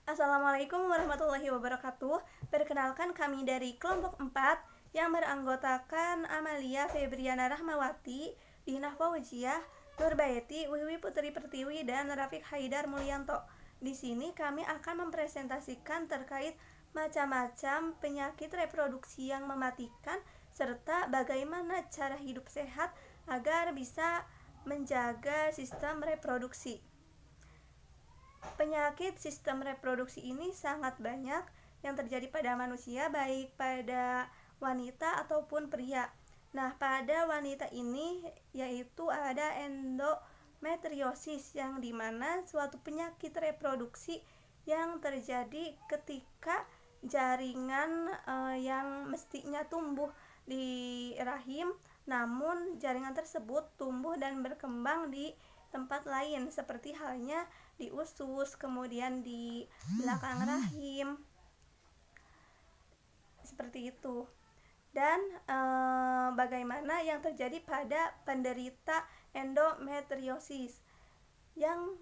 Assalamualaikum warahmatullahi wabarakatuh. Perkenalkan, kami dari kelompok 4 yang beranggotakan Amalia Febriana Rahmawati, Dina Fauziah, Nurbayati, Wiwi Putri Pertiwi, dan Rafiq Haidar Mulyanto. Di sini kami akan mempresentasikan terkait macam-macam penyakit reproduksi yang mematikan serta bagaimana cara hidup sehat agar bisa menjaga sistem reproduksi. Penyakit sistem reproduksi ini sangat banyak yang terjadi pada manusia, baik pada wanita ataupun pria. Nah, pada wanita ini yaitu ada endometriosis, yang dimana suatu penyakit reproduksi yang terjadi ketika jaringan yang mestinya tumbuh di rahim, namun jaringan tersebut tumbuh dan berkembang di tempat lain, seperti halnya di usus, kemudian di belakang rahim, seperti itu. Dan bagaimana yang terjadi pada penderita endometriosis, yang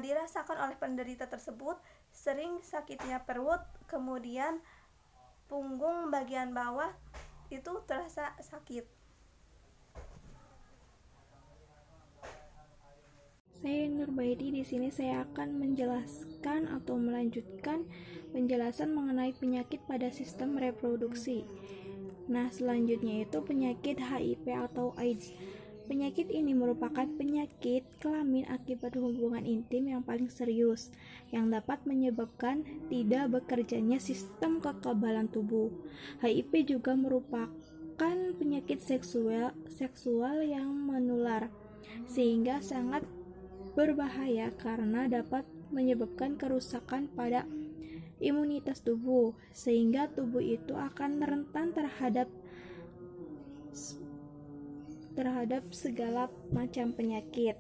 dirasakan oleh penderita tersebut sering sakitnya perut, kemudian punggung bagian bawah itu terasa sakit. Saya Nurbaiti. Di sini saya akan menjelaskan atau melanjutkan penjelasan mengenai penyakit pada sistem reproduksi. Nah, selanjutnya itu penyakit HIV atau AIDS. Penyakit ini merupakan penyakit kelamin akibat hubungan intim yang paling serius, yang dapat menyebabkan tidak bekerjanya sistem kekebalan tubuh. HIV juga merupakan penyakit seksual yang menular, sehingga sangat berbahaya karena dapat menyebabkan kerusakan pada imunitas tubuh, sehingga tubuh itu akan rentan terhadap segala macam penyakit.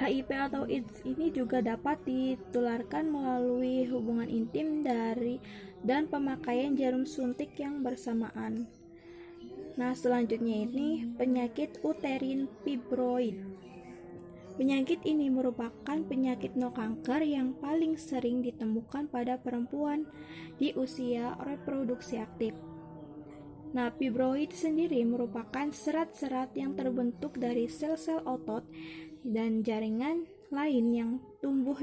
HIV atau AIDS ini juga dapat ditularkan melalui hubungan intim dan pemakaian jarum suntik yang bersamaan. Nah, selanjutnya ini penyakit uterin fibroid. Penyakit ini merupakan penyakit no kanker yang paling sering ditemukan pada perempuan di usia reproduksi aktif. Nah, fibroid sendiri merupakan serat-serat yang terbentuk dari sel-sel otot dan jaringan lain yang tumbuh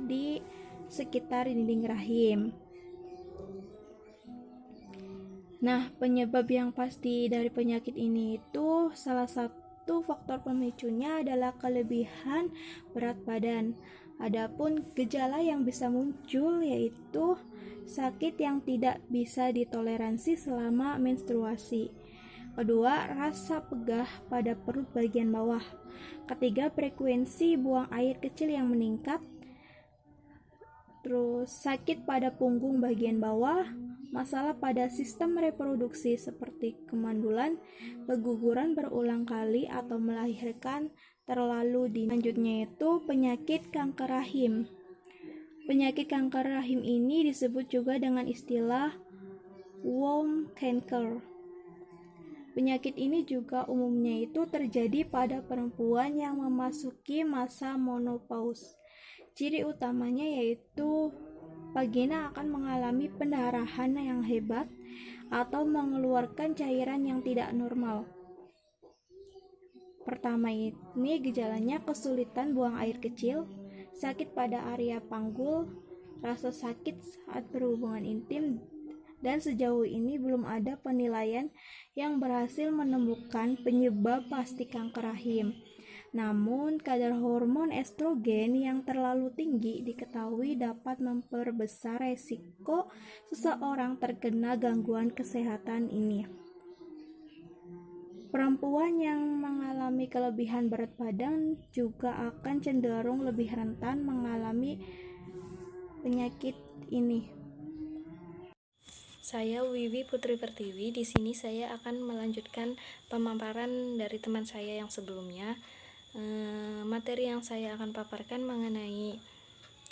di sekitar dinding rahim. Nah, penyebab yang pasti dari penyakit ini itu salah satu faktor pemicunya adalah kelebihan berat badan. Adapun gejala yang bisa muncul yaitu sakit yang tidak bisa ditoleransi selama menstruasi. Kedua, rasa pegah pada perut bagian bawah. Ketiga, frekuensi buang air kecil yang meningkat. Terus sakit pada punggung bagian bawah, masalah pada sistem reproduksi seperti kemandulan, keguguran berulang kali atau melahirkan terlalu dini. Selanjutnya itu penyakit kanker rahim. Penyakit kanker rahim ini disebut juga dengan istilah womb cancer. Penyakit ini juga umumnya itu terjadi pada perempuan yang memasuki masa menopause. Ciri utamanya yaitu vagina akan mengalami pendarahan yang hebat atau mengeluarkan cairan yang tidak normal. Pertama ini gejalanya kesulitan buang air kecil, sakit pada area panggul, rasa sakit saat berhubungan intim, dan sejauh ini belum ada penilaian yang berhasil menemukan penyebab pasti kanker rahim. Namun, kadar hormon estrogen yang terlalu tinggi diketahui dapat memperbesar resiko seseorang terkena gangguan kesehatan ini. Perempuan yang mengalami kelebihan berat badan juga akan cenderung lebih rentan mengalami penyakit ini. Saya Wiwi Putri Pertiwi. Di sini saya akan melanjutkan pemaparan dari teman saya yang sebelumnya. Materi yang saya akan paparkan mengenai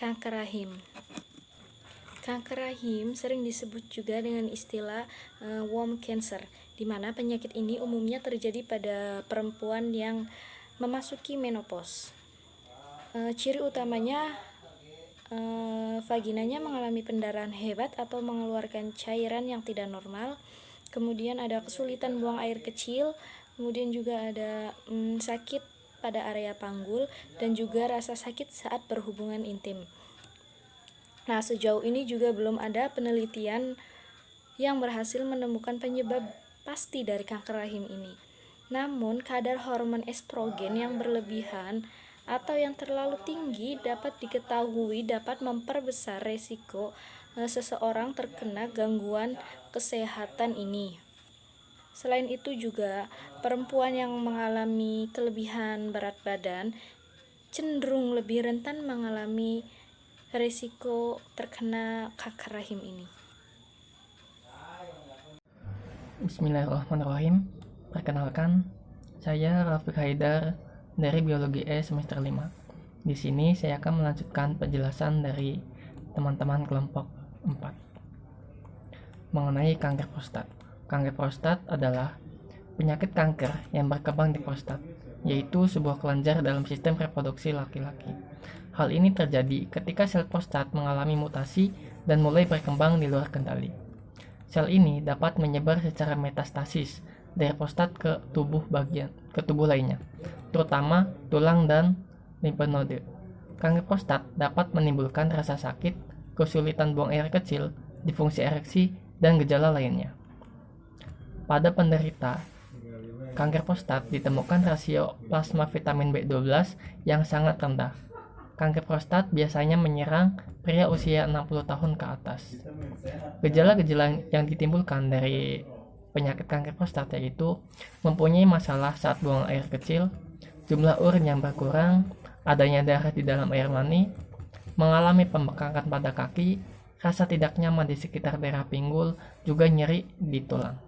kanker rahim. Kanker rahim sering disebut juga dengan istilah womb cancer, di mana penyakit ini umumnya terjadi pada perempuan yang memasuki menopause. Ciri utamanya vaginanya mengalami pendarahan hebat atau mengeluarkan cairan yang tidak normal. Kemudian ada kesulitan buang air kecil, kemudian juga ada sakit pada area panggul, dan juga rasa sakit saat berhubungan intim. Nah, sejauh ini juga belum ada penelitian yang berhasil menemukan penyebab pasti dari kanker rahim ini. Namun, kadar hormon estrogen yang berlebihan atau yang terlalu tinggi dapat diketahui dapat memperbesar resiko seseorang terkena gangguan kesehatan ini. Selain itu juga, perempuan yang mengalami kelebihan berat badan cenderung lebih rentan mengalami risiko terkena kanker rahim ini. Bismillahirrahmanirrahim. Perkenalkan, saya Rafiq Haidar dari Biologi E semester 5. Di sini saya akan melanjutkan penjelasan dari teman-teman kelompok 4 mengenai kanker prostat. Kanker prostat adalah penyakit kanker yang berkembang di prostat, yaitu sebuah kelenjar dalam sistem reproduksi laki-laki. Hal ini terjadi ketika sel prostat mengalami mutasi dan mulai berkembang di luar kendali. Sel ini dapat menyebar secara metastasis dari prostat ke tubuh lainnya, terutama tulang dan limfnode. Kanker prostat dapat menimbulkan rasa sakit, kesulitan buang air kecil, disfungsi ereksi, dan gejala lainnya. Pada penderita kanker prostat ditemukan rasio plasma vitamin B12 yang sangat rendah. Kanker prostat biasanya menyerang pria usia 60 tahun ke atas. Gejala-gejala yang ditimbulkan dari penyakit kanker prostat yaitu mempunyai masalah saat buang air kecil, jumlah urin yang berkurang, adanya darah di dalam air mani, mengalami pembengkakan pada kaki, rasa tidak nyaman di sekitar daerah pinggul, juga nyeri di tulang.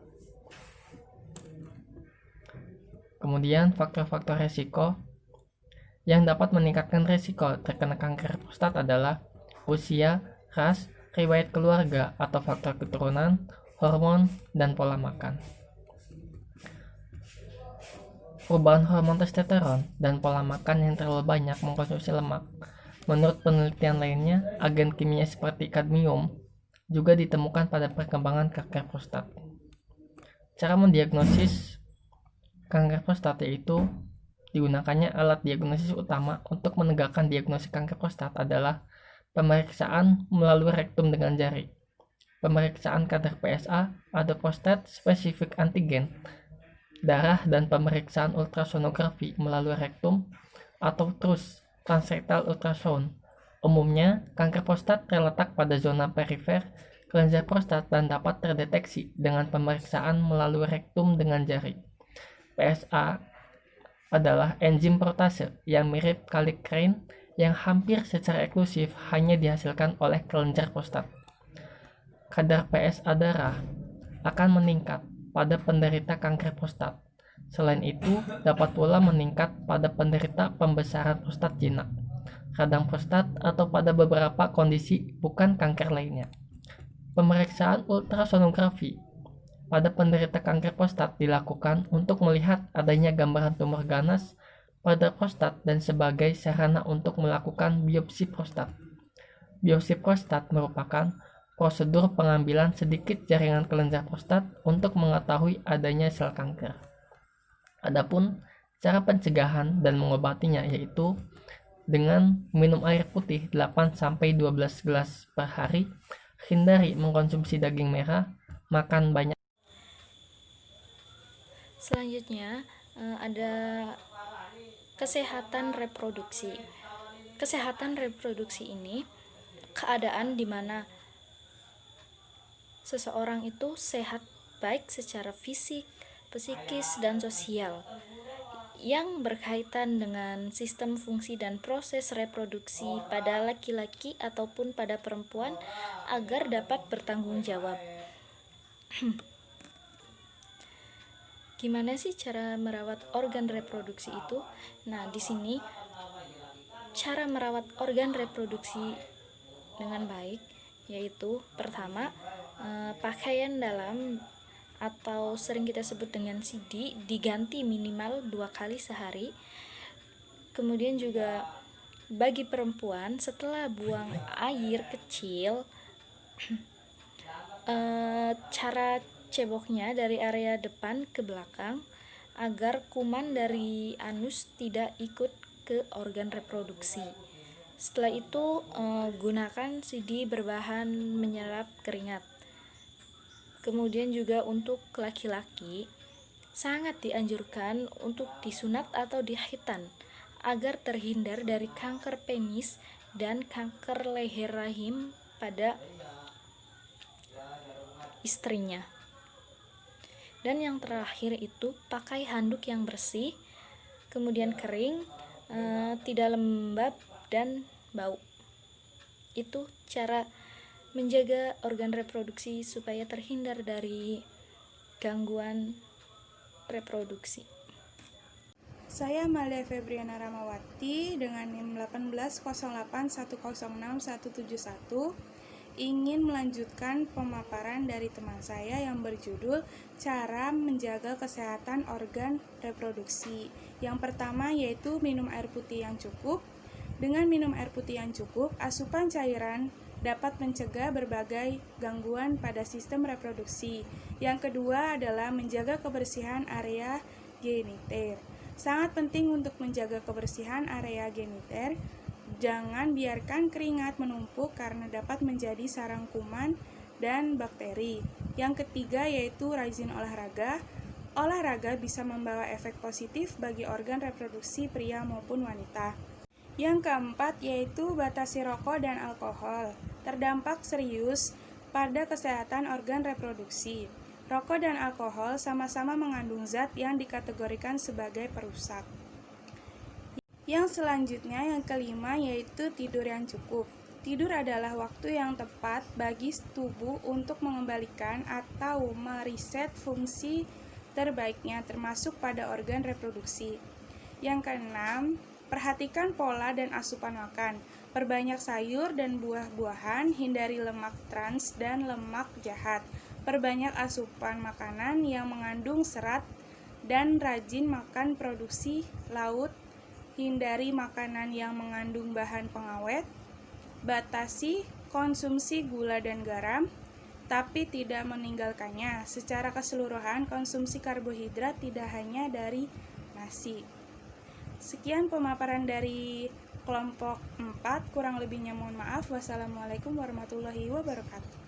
Kemudian faktor-faktor resiko yang dapat meningkatkan resiko terkena kanker prostat adalah usia, ras, riwayat keluarga atau faktor keturunan, hormon, dan pola makan. Perubahan hormon testosteron dan pola makan yang terlalu banyak mengkonsumsi lemak. Menurut penelitian lainnya, agen kimia seperti kadmium juga ditemukan pada perkembangan kanker prostat. Cara mendiagnosis kanker prostat yaitu digunakannya alat diagnosis utama untuk menegakkan diagnosis kanker prostat adalah pemeriksaan melalui rektum dengan jari, pemeriksaan kadar PSA atau prostat spesifik antigen, darah, dan pemeriksaan ultrasonografi melalui rektum atau transrektal ultrasound. Umumnya, kanker prostat terletak pada zona perifer kelenjar prostat dan dapat terdeteksi dengan pemeriksaan melalui rektum dengan jari. PSA adalah enzim protase yang mirip kallikrein yang hampir secara eksklusif hanya dihasilkan oleh kelenjar prostat. Kadar PSA darah akan meningkat pada penderita kanker prostat. Selain itu, dapat pula meningkat pada penderita pembesaran prostat jinak, radang prostat, atau pada beberapa kondisi bukan kanker lainnya. Pemeriksaan ultrasonografi pada penderita kanker prostat dilakukan untuk melihat adanya gambaran tumor ganas pada prostat dan sebagai sarana untuk melakukan biopsi prostat. Biopsi prostat merupakan prosedur pengambilan sedikit jaringan kelenjar prostat untuk mengetahui adanya sel kanker. Adapun cara pencegahan dan mengobatinya yaitu dengan minum air putih 8-12 gelas per hari, hindari mengkonsumsi daging merah, makan banyak. Selanjutnya ada kesehatan reproduksi. Kesehatan reproduksi ini keadaan di mana seseorang itu sehat baik secara fisik, psikis, dan sosial yang berkaitan dengan sistem fungsi dan proses reproduksi pada laki-laki ataupun pada perempuan agar dapat bertanggung jawab. Gimana sih cara merawat organ reproduksi itu? Nah, di sini cara merawat organ reproduksi dengan baik yaitu pertama, pakaian dalam atau sering kita sebut dengan CD diganti minimal 2 kali sehari. Kemudian juga Bagi perempuan, setelah buang air kecil, cara ceboknya dari area depan ke belakang agar kuman dari anus tidak ikut ke organ reproduksi. Setelah itu, gunakan CD berbahan menyerap keringat. Kemudian juga untuk laki-laki, sangat dianjurkan untuk disunat atau dihitan agar terhindar dari kanker penis dan kanker leher rahim pada istrinya. Dan yang terakhir itu pakai handuk yang bersih, kemudian kering, tidak lembab dan bau. Itu cara menjaga organ reproduksi supaya terhindar dari gangguan reproduksi. Saya Malia Febriana Ramawati dengan NIM 18081061171 ingin melanjutkan pemaparan dari teman saya yang berjudul cara menjaga kesehatan organ reproduksi. Yang pertama yaitu minum air putih yang cukup. Dengan minum air putih yang cukup, asupan cairan dapat mencegah berbagai gangguan pada sistem reproduksi. Yang kedua adalah menjaga kebersihan area geniter. Sangat penting untuk menjaga kebersihan area geniter. Jangan biarkan keringat menumpuk karena dapat menjadi sarang kuman dan bakteri. Yang ketiga yaitu rajin olahraga. Olahraga bisa membawa efek positif bagi organ reproduksi pria maupun wanita. Yang keempat yaitu batasi rokok dan alkohol. Terdampak serius pada kesehatan organ reproduksi. Rokok dan alkohol sama-sama mengandung zat yang dikategorikan sebagai perusak. Yang selanjutnya, yang kelima, yaitu tidur yang cukup. Tidur adalah waktu yang tepat bagi tubuh untuk mengembalikan atau mereset fungsi terbaiknya termasuk pada organ reproduksi. Yang keenam, perhatikan pola dan asupan makan. Perbanyak sayur dan buah-buahan, hindari lemak trans dan lemak jahat. Perbanyak asupan makanan yang mengandung serat dan rajin makan produksi laut. Hindari makanan yang mengandung bahan pengawet. Batasi konsumsi gula dan garam, tapi tidak meninggalkannya. Secara keseluruhan, konsumsi karbohidrat tidak hanya dari nasi. Sekian pemaparan dari kelompok 4, kurang lebihnya mohon maaf. Wassalamualaikum warahmatullahi wabarakatuh.